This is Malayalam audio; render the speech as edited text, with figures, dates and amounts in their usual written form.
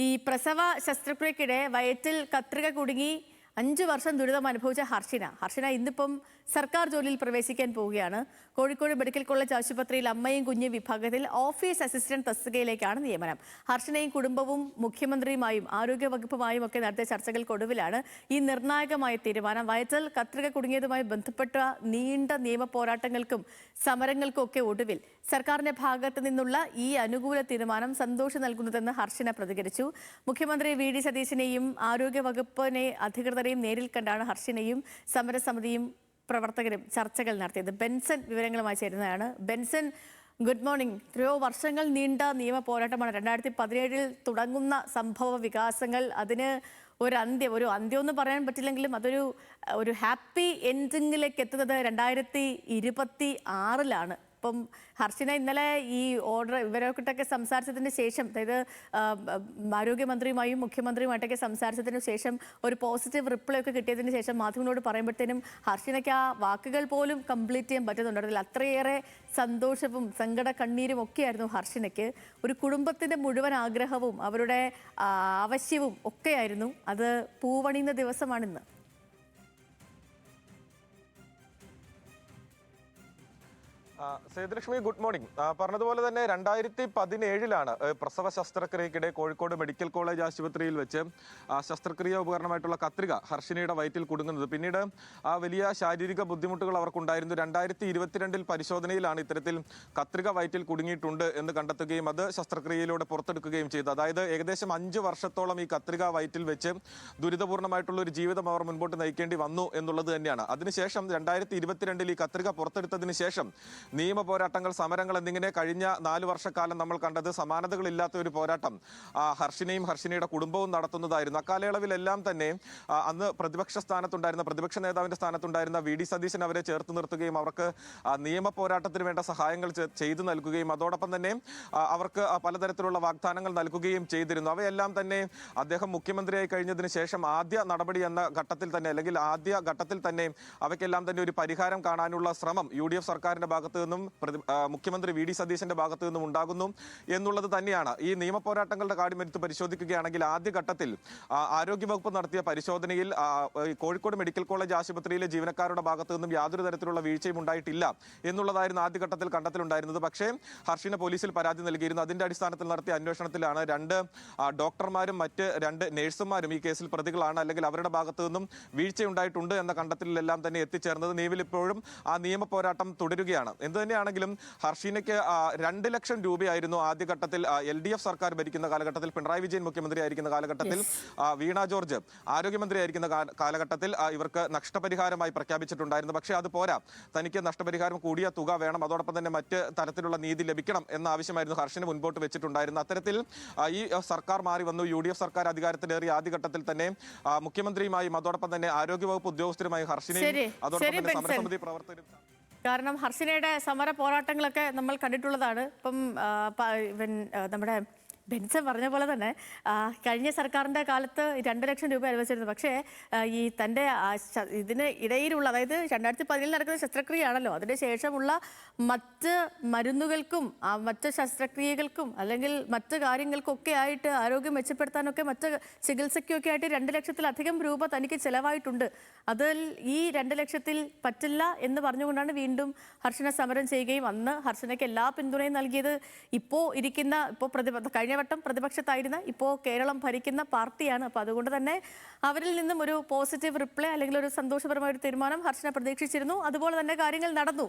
ഈ പ്രസവ ശസ്ത്രക്രിയക്കിടെ വയറ്റിൽ കത്രിക കുടുങ്ങി 5 വർഷം ദുരിതം അനുഭവിച്ച ഹർഷിന ഇന്നിപ്പം സർക്കാർ ജോലിയിൽ പ്രവേശിക്കാൻ പോവുകയാണ്. കോഴിക്കോട് മെഡിക്കൽ കോളേജ് ആശുപത്രിയിൽ അമ്മയും കുഞ്ഞും വിഭാഗത്തിൽ ഓഫീസ് അസിസ്റ്റന്റ് തസ്തികയിലേക്കാണ് നിയമനം. ഹർഷിനയും കുടുംബവും മുഖ്യമന്ത്രിയുമായും ആരോഗ്യവകുപ്പുമായും ഒക്കെ നടത്തിയ ചർച്ചകൾക്കൊടുവിലാണ് ഈ നിർണായകമായ തീരുമാനം. വയറ്റിൽ കത്രിക കുടുങ്ങിയതുമായി ബന്ധപ്പെട്ട നീണ്ട നിയമ പോരാട്ടങ്ങൾക്കും സമരങ്ങൾക്കും ഒക്കെ ഒടുവിൽ സർക്കാരിന്റെ ഭാഗത്ത് നിന്നുള്ള ഈ അനുകൂല തീരുമാനം സന്തോഷം നൽകുന്നതെന്ന് ഹർഷിന പ്രതികരിച്ചു. മുഖ്യമന്ത്രി വി.ഡി. സതീശനെയും ആരോഗ്യവകുപ്പിനെ അധികൃതരെയും നേരിൽ കണ്ടാണ് ഹർഷിനയും സമരസമിതിയും പ്രവർത്തകരും ചർച്ചകൾ നടത്തിയത്. ബെൻസൺ വിവരങ്ങളുമായി ചേരുന്നതാണ്. Benson, good morning. എത്രയോ വർഷങ്ങൾ നീണ്ട നിയമ പോരാട്ടമാണ്. 2017 തുടങ്ങുന്ന സംഭവ വികാസങ്ങൾ, അതിന് ഒരു അന്ത്യം എന്ന് പറയാൻ പറ്റില്ലെങ്കിലും ഒരു ഹാപ്പി എൻഡിങ്ങിലേക്ക് എത്തുന്നത് 2026 അപ്പം ഹർഷിന ഇന്നലെ ഈ ഓർഡർ ഇവരൊക്കെ സംസാരിച്ചതിന് ശേഷം, അതായത് ആരോഗ്യമന്ത്രിയുമായും മുഖ്യമന്ത്രിയുമായിട്ടൊക്കെ സംസാരിച്ചതിന് ശേഷം ഒരു പോസിറ്റീവ് റിപ്ലൈ ഒക്കെ കിട്ടിയതിന് ശേഷം മാധ്യമങ്ങളോട് പറയുമ്പോഴത്തേനും ഹർഷിനയ്ക്ക് ആ വാക്കുകൾ പോലും കംപ്ലീറ്റ് ചെയ്യാൻ പറ്റുന്നുണ്ടായിരുന്നില്ല. അത്രയേറെ സന്തോഷവും സങ്കട കണ്ണീരും ഒക്കെയായിരുന്നു ഹർഷിനയ്ക്ക്. ഒരു കുടുംബത്തിൻ്റെ മുഴുവൻ ആഗ്രഹവും അവരുടെ ആവശ്യവും ഒക്കെയായിരുന്നു. അത് പൂവണിയുന്ന ദിവസമാണിന്ന്. Sethulakshmi, good morning. പറഞ്ഞതുപോലെ തന്നെ 2017 പ്രസവ ശസ്ത്രക്രിയക്കിടെ കോഴിക്കോട് മെഡിക്കൽ കോളേജ് ആശുപത്രിയിൽ വെച്ച് ശസ്ത്രക്രിയ ഉപകരണമായിട്ടുള്ള കത്രിക ഹർഷിനയുടെ വയറ്റിൽ കുടുങ്ങുന്നത്. പിന്നീട് വലിയ ശാരീരിക ബുദ്ധിമുട്ടുകൾ അവർക്കുണ്ടായിരുന്നു. 2022 പരിശോധനയിലാണ് ഇത്തരത്തിൽ കത്രിക വയറ്റിൽ കുടുങ്ങിയിട്ടുണ്ട് എന്ന് കണ്ടെത്തുകയും അത് ശസ്ത്രക്രിയയിലൂടെ പുറത്തെടുക്കുകയും ചെയ്തു. അതായത് ഏകദേശം 5 വർഷത്തോളം ഈ കത്രിക വയറ്റിൽ വെച്ച് ദുരിതപൂർണ്ണമായിട്ടുള്ള ഒരു ജീവിതം അവർ മുൻപോട്ട് നയിക്കേണ്ടി വന്നു എന്നുള്ളത് തന്നെയാണ്. അതിനുശേഷം 2022 ഈ കത്രിക പുറത്തെടുത്തതിന് ശേഷം നിയമ പോരാട്ടങ്ങൾ, സമരങ്ങൾ എന്നിങ്ങനെ കഴിഞ്ഞ 4 വർഷക്കാലം നമ്മൾ കണ്ടത് സമാനതകളില്ലാത്ത ഒരു പോരാട്ടം ഹർഷിനയും ഹർഷിനയുടെ കുടുംബവും നടത്തുന്നതായിരുന്നു. അക്കാലയളവിലെല്ലാം തന്നെ അന്ന് പ്രതിപക്ഷ നേതാവിന്റെ സ്ഥാനത്തുണ്ടായിരുന്ന വി.ഡി. സതീശൻ അവരെ ചേർത്ത് നിർത്തുകയും അവർക്ക് നിയമ പോരാട്ടത്തിന് വേണ്ട സഹായങ്ങൾ ചെയ്തു നൽകുകയും അതോടൊപ്പം തന്നെ അവർക്ക് പലതരത്തിലുള്ള വാഗ്ദാനങ്ങൾ നൽകുകയും ചെയ്തിരുന്നു. അവയെല്ലാം തന്നെ അദ്ദേഹം മുഖ്യമന്ത്രിയായി കഴിഞ്ഞതിന് ശേഷം ആദ്യ നടപടി എന്ന ഘട്ടത്തിൽ തന്നെ, അല്ലെങ്കിൽ ആദ്യ ഘട്ടത്തിൽ തന്നെ അവയ്ക്കെല്ലാം തന്നെ ഒരു പരിഹാരം കാണാനുള്ള ശ്രമം UDF സർക്കാരിന്റെ ഭാഗത്ത് നിന്നും മുഖ്യമന്ത്രി വി.ഡി. സതീശന്റെ ഭാഗത്തു നിന്നും ഉണ്ടാകുന്നു എന്നുള്ളത് തന്നെയാണ്. ഈ നിയമ പോരാട്ടങ്ങളുടെ കാര്യം എടുത്ത് പരിശോധിക്കുകയാണെങ്കിൽ ആദ്യഘട്ടത്തിൽ ആരോഗ്യവകുപ്പ് നടത്തിയ പരിശോധനയിൽ കോഴിക്കോട് മെഡിക്കൽ കോളേജ് ആശുപത്രിയിലെ ജീവനക്കാരുടെ ഭാഗത്തു നിന്നും യാതൊരു തരത്തിലുള്ള വീഴ്ചയും ഉണ്ടായിട്ടില്ല എന്നുള്ളതായിരുന്നു ആദ്യഘട്ടത്തിൽ കണ്ടെത്തലുണ്ടായിരുന്നത്. പക്ഷേ ഹർഷിന പോലീസിൽ പരാതി നൽകിയിരുന്നു. അതിന്റെ അടിസ്ഥാനത്തിൽ നടത്തിയ അന്വേഷണത്തിലാണ് 2 ഡോക്ടർമാരും മറ്റ് 2 നഴ്സുമാരും ഈ കേസിൽ പ്രതികളാണ്, അല്ലെങ്കിൽ അവരുടെ ഭാഗത്തു നിന്നും വീഴ്ചയുണ്ടായിട്ടുണ്ട് എന്ന കണ്ടെത്തലിലെല്ലാം തന്നെ എത്തിച്ചേർന്നത്. നിലവിൽ ഇപ്പോഴും ആ നിയമ പോരാട്ടം തുടരുകയാണ്. എന്തുതന്നെയാണെങ്കിലും ഹർഷിനയ്ക്ക് 2 ലക്ഷം രൂപയായിരുന്നു ആദ്യഘട്ടത്തിൽ LDF സർക്കാർ ഭരിക്കുന്ന കാലഘട്ടത്തിൽ, പിണറായി വിജയൻ മുഖ്യമന്ത്രി ആയിരിക്കുന്ന കാലഘട്ടത്തിൽ, വീണ ജോർജ് ആരോഗ്യമന്ത്രി ആയിരിക്കുന്ന കാലഘട്ടത്തിൽ ഇവർക്ക് നഷ്ടപരിഹാരമായി പ്രഖ്യാപിച്ചിട്ടുണ്ടായിരുന്നു. പക്ഷേ അത് പോരാ, തനിക്ക് നഷ്ടപരിഹാരം കൂടിയ തുക വേണം, അതോടൊപ്പം തന്നെ മറ്റ് തരത്തിലുള്ള നീതി ലഭിക്കണം എന്ന ആവശ്യമായിരുന്നു ഹർഷിന് മുൻപോട്ട് വെച്ചിട്ടുണ്ടായിരുന്നു. അത്തരത്തിൽ ഈ സർക്കാർ മാറി വന്നു. UDF സർക്കാർ അധികാരത്തിലേറിയ ആദ്യഘട്ടത്തിൽ തന്നെ മുഖ്യമന്ത്രിയുമായും അതോടൊപ്പം തന്നെ ആരോഗ്യവകുപ്പ് ഉദ്യോഗസ്ഥരുമായി ഹർഷിനെയും അതോടൊപ്പം തന്നെ സമരസമിതി പ്രവർത്തകരും, കാരണം ഹർഷിനയുടെ സമര പോരാട്ടങ്ങളൊക്കെ നമ്മൾ കണ്ടിട്ടുള്ളതാണ്. ഇപ്പം നമ്മുടെ ബെൻസൺ പറഞ്ഞ പോലെ തന്നെ കഴിഞ്ഞ സർക്കാരിൻ്റെ കാലത്ത് 2 ലക്ഷം രൂപ അനുവദിച്ചിരുന്നു. പക്ഷേ ഈ തൻ്റെ ഇതിന് ഇടയിലുള്ള, അതായത് 2017 നടക്കുന്ന ശസ്ത്രക്രിയയാണല്ലോ, അതിന് ശേഷമുള്ള മറ്റ് മരുന്നുകൾക്കും മറ്റ് ശസ്ത്രക്രിയകൾക്കും അല്ലെങ്കിൽ മറ്റ് കാര്യങ്ങൾക്കൊക്കെ ആയിട്ട്, ആരോഗ്യം മെച്ചപ്പെടുത്താനൊക്കെ മറ്റ് ചികിത്സയ്ക്കൊക്കെ ആയിട്ട് 2 ലക്ഷത്തിലധികം രൂപ തനിക്ക് ചിലവായിട്ടുണ്ട്. അതിൽ ഈ 2 ലക്ഷത്തിൽ പറ്റില്ല എന്ന് പറഞ്ഞുകൊണ്ടാണ് വീണ്ടും ഹർഷിന സമരം ചെയ്യുകയും അന്ന് ഹർഷിനയ്ക്ക് എല്ലാ പിന്തുണയും നൽകിയത് കഴിഞ്ഞ വട്ടം പ്രതിപക്ഷത്തായിരുന്ന, ഇപ്പോൾ കേരളം ഭരിക്കുന്ന പാർട്ടിയാണ്. അപ്പോൾ അതുകൊണ്ട് തന്നെ അവരിൽ നിന്നും ഒരു പോസിറ്റീവ് റിപ്ലൈ അല്ലെങ്കിൽ ഒരു സന്തോഷപരമായ ഒരു തീരുമാനം ഹർഷിന പ്രതീക്ഷിച്ചിരുന്നു. അതുപോലെ തന്നെ കാര്യങ്ങൾ നടന്നു.